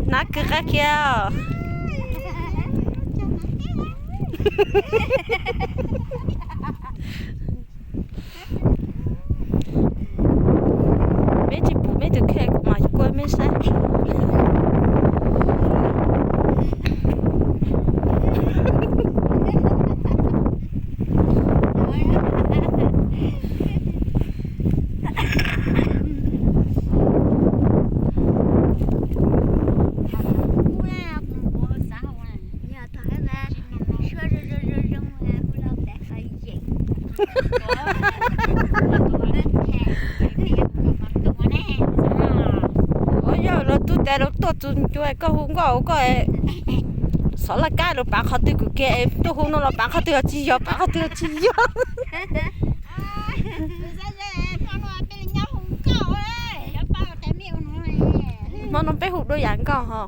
nát cứ cái kia mấy chị bù mấy đứa kia cũng mà quên mấy saiแต่เราตัวจุนช่วยก็หุ้งก็สอนละก้าเราปากเขาตีกูแกตัวหุ้งเราปากเขาตีจีโยปากเขาตีจีโยมันน้องไปหุบด้วยอย่างก่อนฮะ